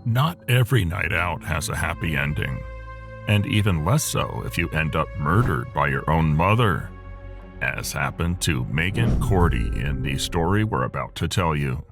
Not every night out has a happy ending, and even less so if you end up murdered by your own mother, as happened to Meighan Cordie in the story we're about to tell you.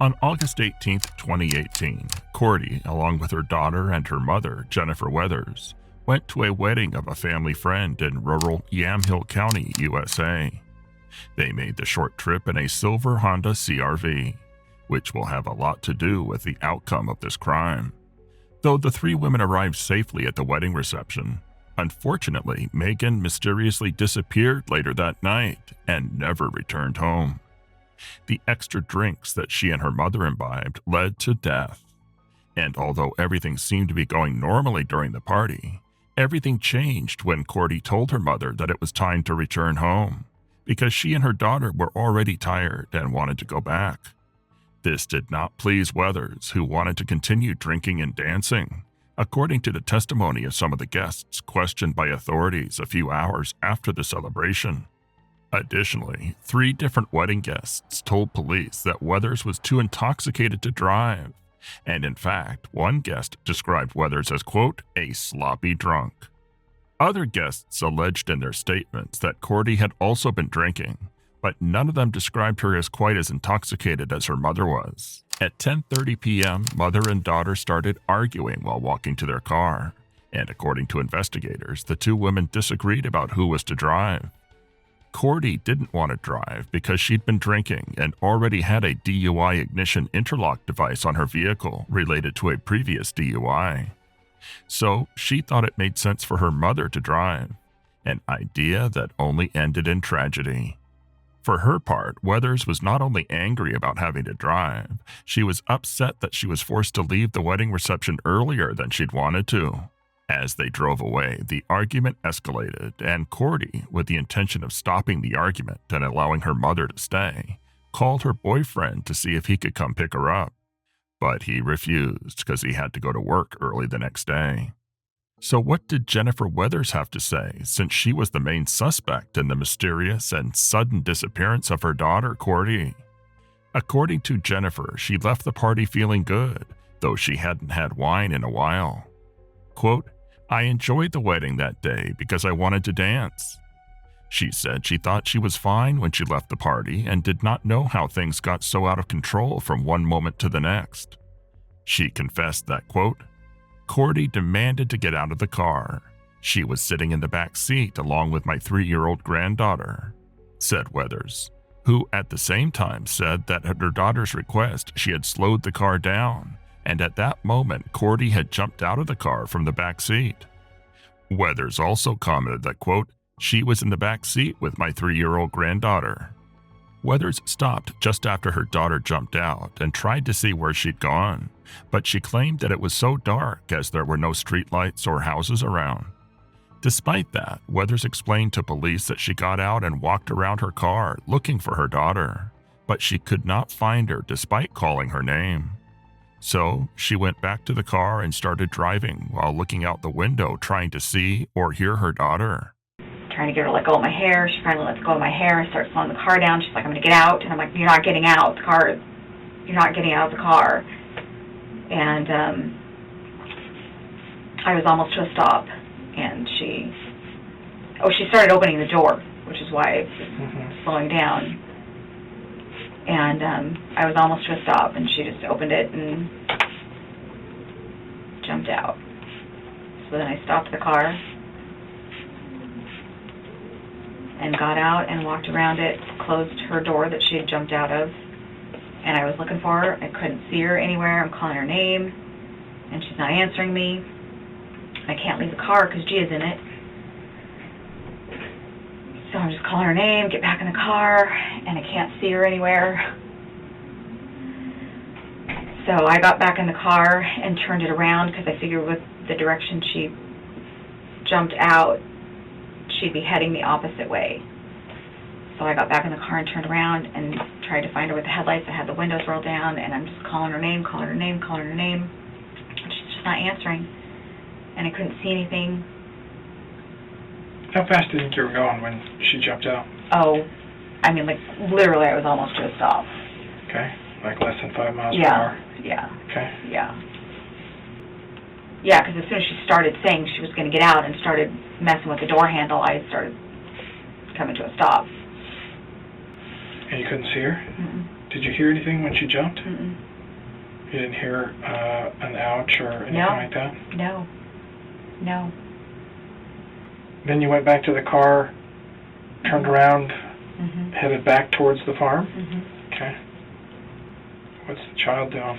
On August 18, 2018, Cordie, along with her daughter and her mother, Jennifer Weathers, went to a wedding of a family friend in rural Yamhill County, USA. They made the short trip in a silver Honda CR-V, which will have a lot to do with the outcome of this crime. Though the three women arrived safely at the wedding reception, unfortunately, Meighan mysteriously disappeared later that night and never returned home. The extra drinks that she and her mother imbibed led to death. And although everything seemed to be going normally during the party, everything changed when Cordie told her mother that it was time to return home, because she and her daughter were already tired and wanted to go back. This did not please Weathers, who wanted to continue drinking and dancing, according to the testimony of some of the guests questioned by authorities a few hours after the celebration. Additionally, 3 different wedding guests told police that Weathers was too intoxicated to drive, and in fact, one guest described Weathers as, quote, a sloppy drunk. Other guests alleged in their statements that Cordie had also been drinking, but none of them described her as quite as intoxicated as her mother was. At 10:30 p.m., mother and daughter started arguing while walking to their car, and according to investigators, the 2 women disagreed about who was to drive. Cordie didn't want to drive because she'd been drinking and already had a DUI ignition interlock device on her vehicle related to a previous DUI. So she thought it made sense for her mother to drive, an idea that only ended in tragedy. For her part, Weathers was not only angry about having to drive, she was upset that she was forced to leave the wedding reception earlier than she'd wanted to. As they drove away, the argument escalated, and Cordie, with the intention of stopping the argument and allowing her mother to stay, called her boyfriend to see if he could come pick her up. But he refused because he had to go to work early the next day. So what did Jennifer Weathers have to say, since she was the main suspect in the mysterious and sudden disappearance of her daughter, Cordie? According to Jennifer, she left the party feeling good, though she hadn't had wine in a while. Quote, I enjoyed the wedding that day because I wanted to dance. She said she thought she was fine when she left the party and did not know how things got so out of control from one moment to the next. She confessed that, quote, Cordie demanded to get out of the car. She was sitting in the back seat along with my 3-year-old granddaughter, said Weathers, who at the same time said that at her daughter's request she had slowed the car down, and at that moment Cordie had jumped out of the car from the back seat. Weathers also commented that, quote, she was in the back seat with my 3-year-old granddaughter. Weathers stopped just after her daughter jumped out and tried to see where she'd gone, but she claimed that it was so dark as there were no streetlights or houses around. Despite that, Weathers explained to police that she got out and walked around her car looking for her daughter, but she could not find her despite calling her name. So she went back to the car and started driving while looking out the window trying to see or hear her daughter. Trying to get her to let go of my hair. She finally lets go of my hair and starts slowing the car down. She's like, I'm going to get out. And I'm like, you're not getting out. You're not getting out of the car. And I was almost to a stop. And she started opening the door, which is why it's slowing down. And I was almost to a stop, and she just opened it and jumped out. So then I stopped the car and got out and walked around it, closed her door that she had jumped out of, and I was looking for her. I couldn't see her anywhere. I'm calling her name, and she's not answering me. I can't leave the car because Gia's in it. So I'm just calling her name, get back in the car, and I can't see her anywhere. So I got back in the car and turned it around because I figured with the direction she jumped out, she'd be heading the opposite way. So I got back in the car and turned around and tried to find her with the headlights. I had the windows rolled down, and I'm just calling her name, calling her name, calling her name. She's just not answering, and I couldn't see anything. How fast did you think you were going when she jumped out? Oh, I mean, like, literally I was almost to a stop. Okay, like less than 5 miles per hour? Yeah. Okay. Yeah. Yeah, because as soon as she started saying she was going to get out and started messing with the door handle, I started coming to a stop. And you couldn't see her? Mm-mm. Did you hear anything when she jumped? Mm-mm. You didn't hear an ouch or anything like that? No. No. Then you went back to the car, turned around, Mm-hmm. headed back towards the farm? Mm-hmm. Okay. What's the child doing?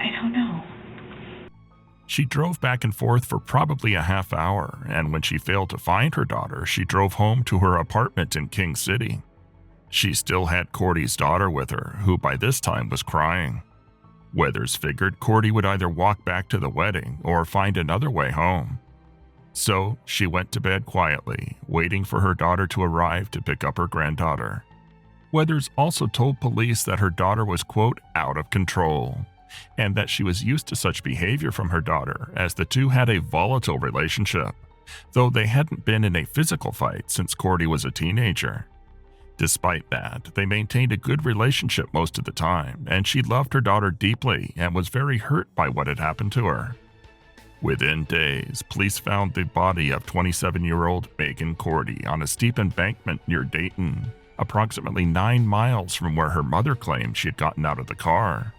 I don't know. She drove back and forth for probably a half hour, and when she failed to find her daughter, she drove home to her apartment in King City. She still had Cordie's daughter with her, who by this time was crying. Weathers figured Cordie would either walk back to the wedding or find another way home. So she went to bed quietly, waiting for her daughter to arrive to pick up her granddaughter. Weathers also told police that her daughter was, quote, out of control, and that she was used to such behavior from her daughter as the two had a volatile relationship, though they hadn't been in a physical fight since Cordie was a teenager. Despite that, they maintained a good relationship most of the time, and she loved her daughter deeply and was very hurt by what had happened to her. Within days, police found the body of 27-year-old Meighan Cordie on a steep embankment near Dayton, approximately 9 miles from where her mother claimed she had gotten out of the car.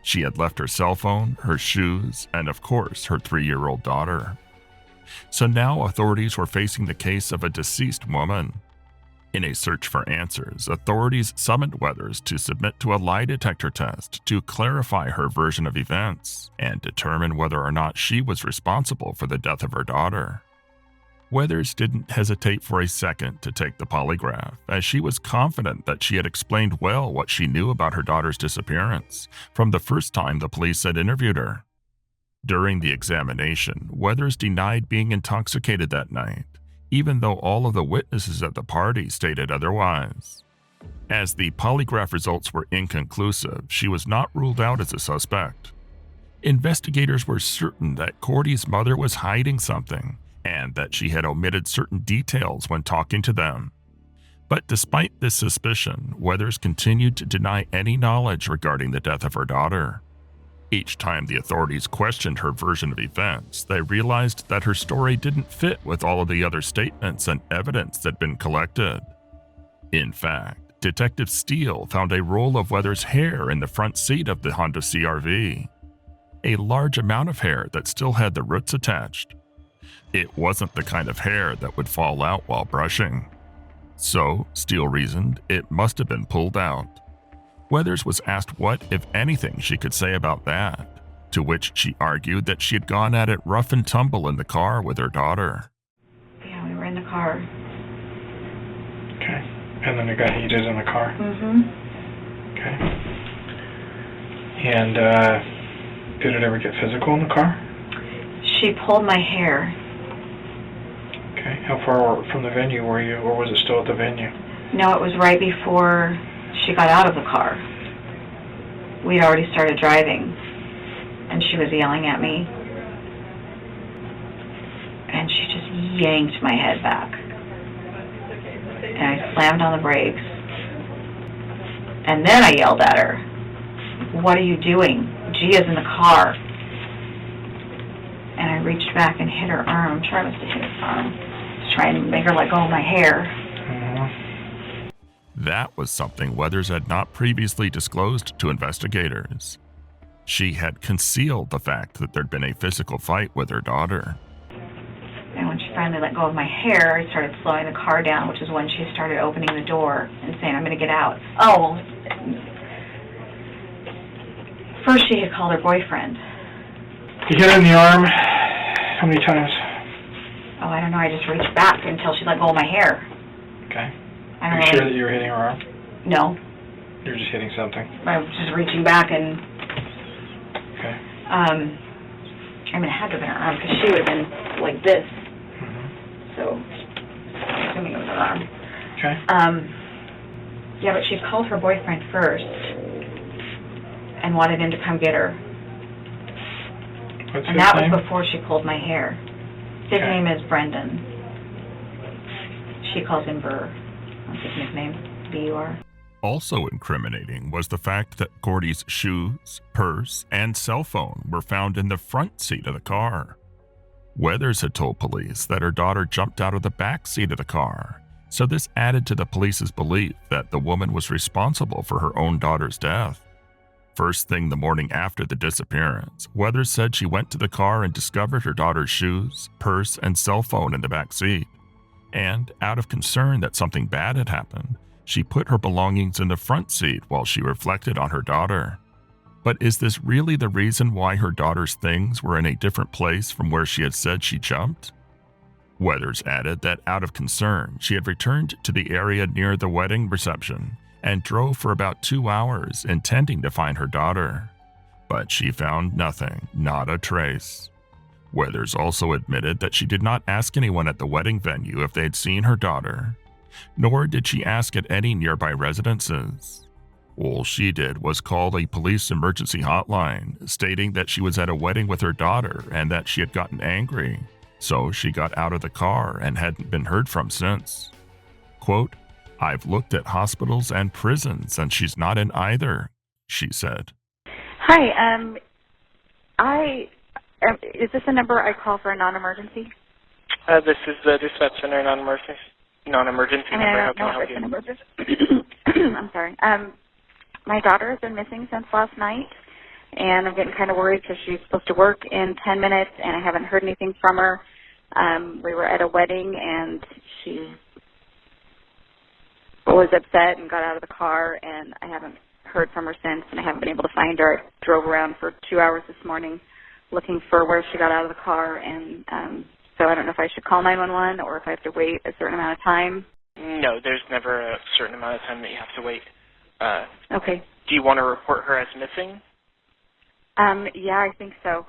She had left her cell phone, her shoes, and of course, her 3-year-old daughter. So now authorities were facing the case of a deceased woman. In a search for answers, authorities summoned Weathers to submit to a lie detector test to clarify her version of events and determine whether or not she was responsible for the death of her daughter. Weathers didn't hesitate for a second to take the polygraph, as she was confident that she had explained well what she knew about her daughter's disappearance from the first time the police had interviewed her. During the examination, Weathers denied being intoxicated that night, even though all of the witnesses at the party stated otherwise. As the polygraph results were inconclusive, she was not ruled out as a suspect. Investigators were certain that Cordie's mother was hiding something, and that she had omitted certain details when talking to them. But despite this suspicion, Weathers continued to deny any knowledge regarding the death of her daughter. Each time the authorities questioned her version of events, they realized that her story didn't fit with all of the other statements and evidence that had been collected. In fact, Detective Steele found a roll of Weathers' hair in the front seat of the Honda CR-V. A large amount of hair that still had the roots attached. It wasn't the kind of hair that would fall out while brushing. So, Steele reasoned, it must have been pulled out. Weathers was asked what, if anything, she could say about that, to which she argued that she had gone at it rough and tumble in the car with her daughter. Yeah, we were in the car. Okay. And then it got heated in the car? Mm-hmm. Okay. And, did it ever get physical in the car? She pulled my hair. Okay. How far from the venue were you, or was it still at the venue? No, it was right before she got out of the car. We'd already started driving, and she was yelling at me. And she just yanked my head back. And I slammed on the brakes. And then I yelled at her, "What are you doing? Gia's in the car." And I reached back and hit her arm. I'm sure I must have hit her arm. Just trying to make her let go of my hair. That was something Weathers had not previously disclosed to investigators. She had concealed the fact that there'd been a physical fight with her daughter. And when she finally let go of my hair, I started slowing the car down, which is when she started opening the door and saying, "I'm going to get out." Oh, first she had called her boyfriend. You hit her in the arm how many times? Oh, I don't know. I just reached back until she let go of my hair. Okay. I Are don't you know. sure that you were hitting her arm? No. You were just hitting something? I was just reaching back and... Okay. I mean, it had to have been her arm because she would have been like this. Mm-hmm. So, I'm assuming it was her arm. Okay. Yeah, but she called her boyfriend first and wanted him to come get her. What's And his that name? was before she pulled my hair. His Okay. name is Brendan. She calls him Burr. That's his nickname, B-U-R. Also incriminating was the fact that Cordie's shoes, purse, and cell phone were found in the front seat of the car. Weathers had told police that her daughter jumped out of the back seat of the car, so this added to the police's belief that the woman was responsible for her own daughter's death. First thing the morning after the disappearance, Weathers said she went to the car and discovered her daughter's shoes, purse, and cell phone in the back seat. And, out of concern that something bad had happened, she put her belongings in the front seat while she reflected on her daughter. But is this really the reason why her daughter's things were in a different place from where she had said she jumped? Weathers added that out of concern, she had returned to the area near the wedding reception and drove for about 2 hours intending to find her daughter. But she found nothing, not a trace. Weathers also admitted that she did not ask anyone at the wedding venue if they had seen her daughter, nor did she ask at any nearby residences. All she did was call a police emergency hotline, stating that she was at a wedding with her daughter and that she had gotten angry, so she got out of the car and hadn't been heard from since. Quote, "I've looked at hospitals and prisons and she's not in either," she said. Hi, is this a number I call for a non-emergency? This is the dispatch center non-emergency number. How can I help you? I'm sorry. My daughter has been missing since last night, and I'm getting kind of worried because she's supposed to work in 10 minutes, and I haven't heard anything from her. We were at a wedding, and she was upset and got out of the car, and I haven't heard from her since, and I haven't been able to find her. I drove around for 2 hours this morning looking for where she got out of the car, and so I don't know if I should call 911 or if I have to wait a certain amount of time. No, there's never a certain amount of time that you have to wait. Okay. Do you want to report her as missing? Yeah, I think so.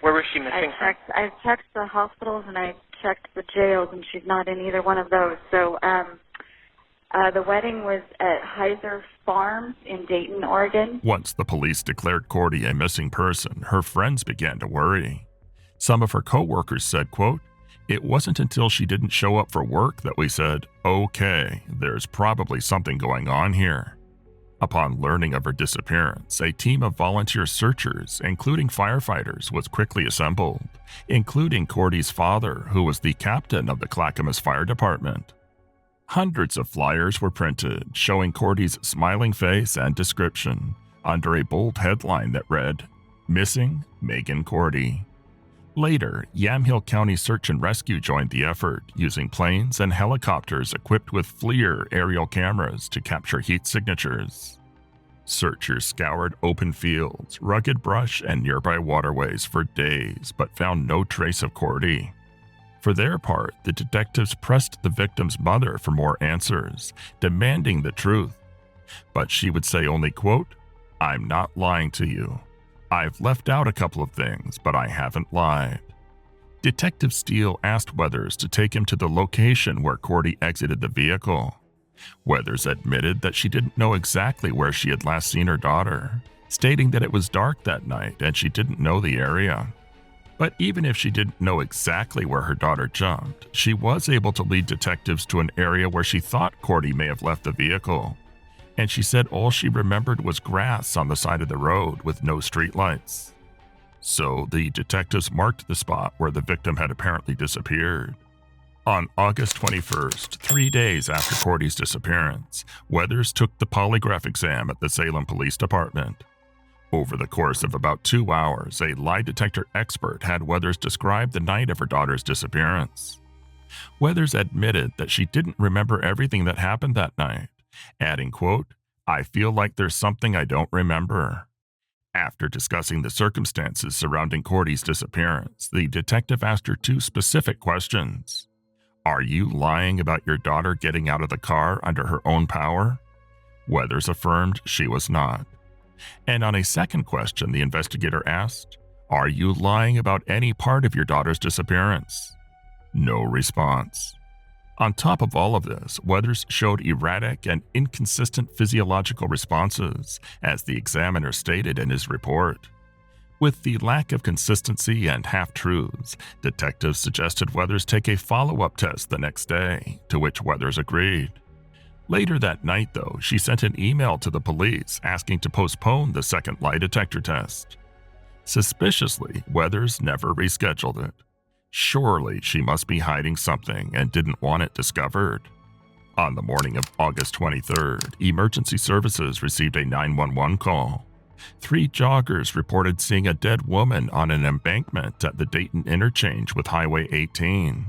Where was she missing from? I've checked the hospitals and I've checked the jails, and she's not in either one of those. So the wedding was at Heiser Farm in Dayton, Oregon. Once the police declared Cordie a missing person, her friends began to worry. Some of her co-workers said, quote, "It wasn't until she didn't show up for work that we said, okay, there's probably something going on here." Upon learning of her disappearance, a team of volunteer searchers, including firefighters, was quickly assembled, including Cordie's father, who was the captain of the Clackamas Fire Department. Hundreds of flyers were printed showing Cordie's smiling face and description under a bold headline that read, "Missing Meighan Cordie." Later, Yamhill County Search and Rescue joined the effort, using planes and helicopters equipped with FLIR aerial cameras to capture heat signatures. Searchers scoured open fields, rugged brush, and nearby waterways for days, but found no trace of Cordie. For their part, the detectives pressed the victim's mother for more answers, demanding the truth. But she would say only, quote, "I'm not lying to you. I've left out a couple of things, but I haven't lied." Detective Steele asked Weathers to take him to the location where Cordie exited the vehicle. Weathers admitted that she didn't know exactly where she had last seen her daughter, stating that it was dark that night and she didn't know the area. But even if she didn't know exactly where her daughter jumped, she was able to lead detectives to an area where she thought Cordie may have left the vehicle. And she said all she remembered was grass on the side of the road with no streetlights. So the detectives marked the spot where the victim had apparently disappeared. On August 21st, 3 days after Cordie's disappearance, Weathers took the polygraph exam at the Salem Police Department. Over the course of about 2 hours, a lie detector expert had Weathers describe the night of her daughter's disappearance. Weathers admitted that she didn't remember everything that happened that night, adding, quote, "I feel like there's something I don't remember." After discussing the circumstances surrounding Cordie's disappearance, the detective asked her 2 specific questions. Are you lying about your daughter getting out of the car under her own power? Weathers affirmed she was not. And on a second question, the investigator asked, are you lying about any part of your daughter's disappearance? No response. On top of all of this, Weathers showed erratic and inconsistent physiological responses, as the examiner stated in his report. With the lack of consistency and half-truths, detectives suggested Weathers take a follow-up test the next day, to which Weathers agreed. Later that night, though, she sent an email to the police asking to postpone the second lie detector test. Suspiciously, Weathers never rescheduled it. Surely she must be hiding something and didn't want it discovered. On the morning of August 23rd, emergency services received a 911 call. 3 joggers reported seeing a dead woman on an embankment at the Dayton interchange with Highway 18.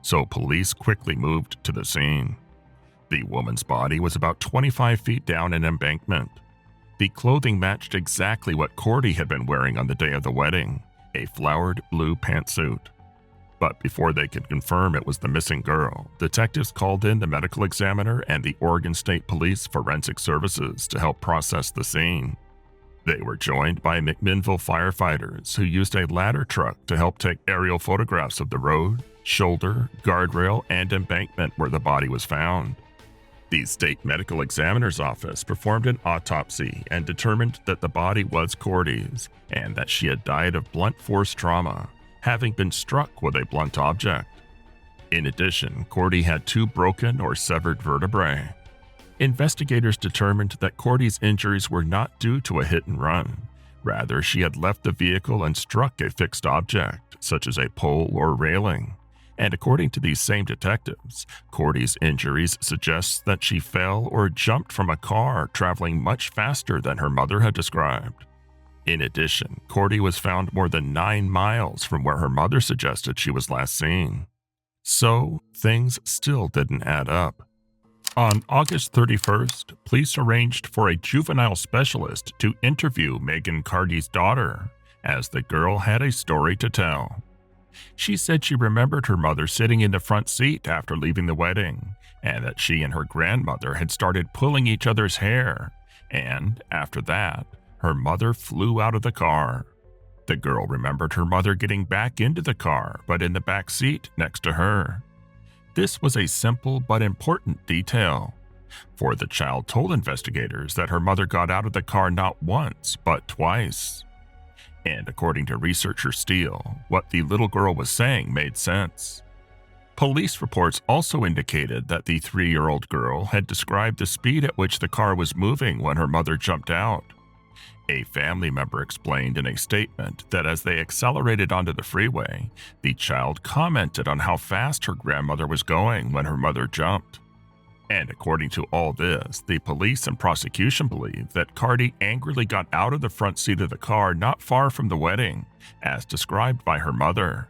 So police quickly moved to the scene. The woman's body was about 25 feet down an embankment. The clothing matched exactly what Cordie had been wearing on the day of the wedding, a flowered blue pantsuit. But before they could confirm it was the missing girl, detectives called in the medical examiner and the Oregon State Police Forensic Services to help process the scene. They were joined by McMinnville firefighters who used a ladder truck to help take aerial photographs of the road, shoulder, guardrail, and embankment where the body was found. The state medical examiner's office performed an autopsy and determined that the body was Cordie's and that she had died of blunt force trauma, having been struck with a blunt object. In addition, Cordie had 2 broken or severed vertebrae. Investigators determined that Cordie's injuries were not due to a hit and run. Rather, she had left the vehicle and struck a fixed object, such as a pole or railing. And according to these same detectives, Cordie's injuries suggest that she fell or jumped from a car traveling much faster than her mother had described. In addition, Cordie was found more than 9 miles from where her mother suggested she was last seen. So, things still didn't add up. On August 31st, police arranged for a juvenile specialist to interview Meighan Cordie's daughter, as the girl had a story to tell. She said she remembered her mother sitting in the front seat after leaving the wedding, and that she and her grandmother had started pulling each other's hair, and after that, her mother flew out of the car. The girl remembered her mother getting back into the car, but in the back seat next to her. This was a simple but important detail, for the child told investigators that her mother got out of the car not once, but twice. And according to researcher Steele, what the little girl was saying made sense. Police reports also indicated that the 3-year-old girl had described the speed at which the car was moving when her mother jumped out. A family member explained in a statement that as they accelerated onto the freeway, the child commented on how fast her grandmother was going when her mother jumped. And according to all this, the police and prosecution believe that Cordie angrily got out of the front seat of the car not far from the wedding, as described by her mother.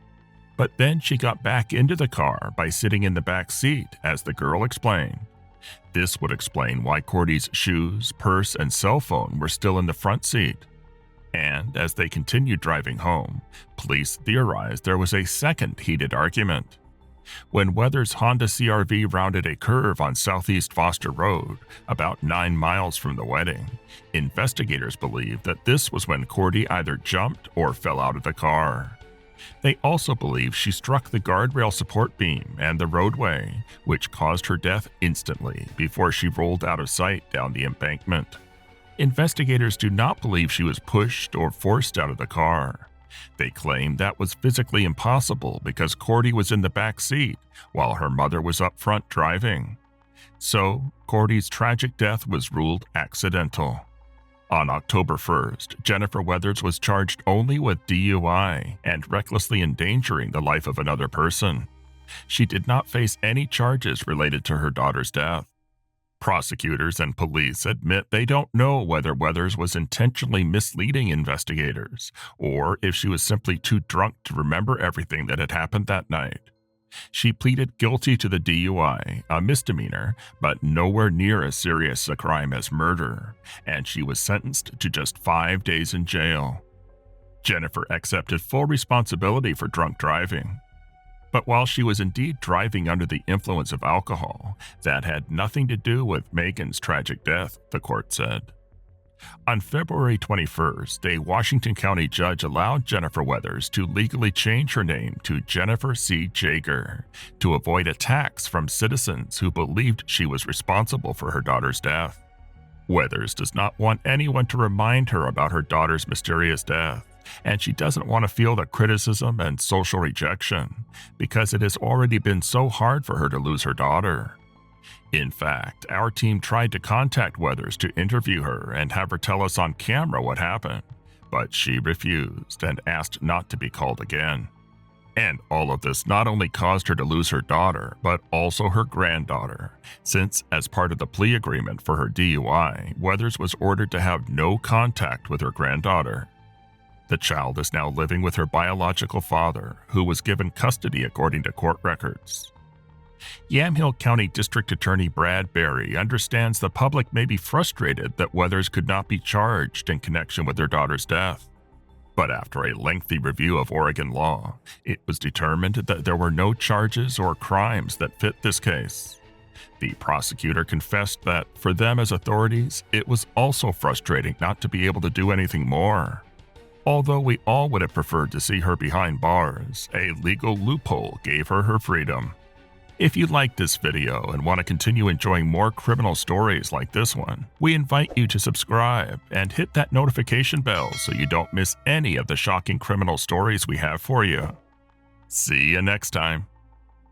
But then she got back into the car by sitting in the back seat, as the girl explained. This would explain why Cordie's shoes, purse, and cell phone were still in the front seat. And as they continued driving home, police theorized there was a second heated argument. When Weathers' Honda CR-V rounded a curve on Southeast Foster Road, about 9 miles from the wedding, investigators believe that this was when Cordie either jumped or fell out of the car. They also believe she struck the guardrail support beam and the roadway, which caused her death instantly before she rolled out of sight down the embankment. Investigators do not believe she was pushed or forced out of the car. They claim that was physically impossible because Cordie was in the back seat while her mother was up front driving. So, Cordie's tragic death was ruled accidental. On October 1st, Jennifer Weathers was charged only with DUI and recklessly endangering the life of another person. She did not face any charges related to her daughter's death. Prosecutors and police admit they don't know whether Weathers was intentionally misleading investigators or if she was simply too drunk to remember everything that had happened that night. She pleaded guilty to the DUI, a misdemeanor, but nowhere near as serious a crime as murder, and she was sentenced to just 5 days in jail. Jennifer accepted full responsibility for drunk driving. But while she was indeed driving under the influence of alcohol, that had nothing to do with Meighan's tragic death, the court said. On February 21st, a Washington County judge allowed Jennifer Weathers to legally change her name to Jennifer C. Jaeger to avoid attacks from citizens who believed she was responsible for her daughter's death. Weathers does not want anyone to remind her about her daughter's mysterious death, and she doesn't want to feel the criticism and social rejection because it has already been so hard for her to lose her daughter. In fact, our team tried to contact Weathers to interview her and have her tell us on camera what happened, but she refused and asked not to be called again. And all of this not only caused her to lose her daughter, but also her granddaughter, since as part of the plea agreement for her DUI, Weathers was ordered to have no contact with her granddaughter. The child is now living with her biological father, who was given custody according to court records. Yamhill County District Attorney Brad Berry understands the public may be frustrated that Weathers could not be charged in connection with their daughter's death. But after a lengthy review of Oregon law, it was determined that there were no charges or crimes that fit this case. The prosecutor confessed that, for them as authorities, it was also frustrating not to be able to do anything more. Although we all would have preferred to see her behind bars, a legal loophole gave her her freedom. If you liked this video and want to continue enjoying more criminal stories like this one, we invite you to subscribe and hit that notification bell so you don't miss any of the shocking criminal stories we have for you. See you next time.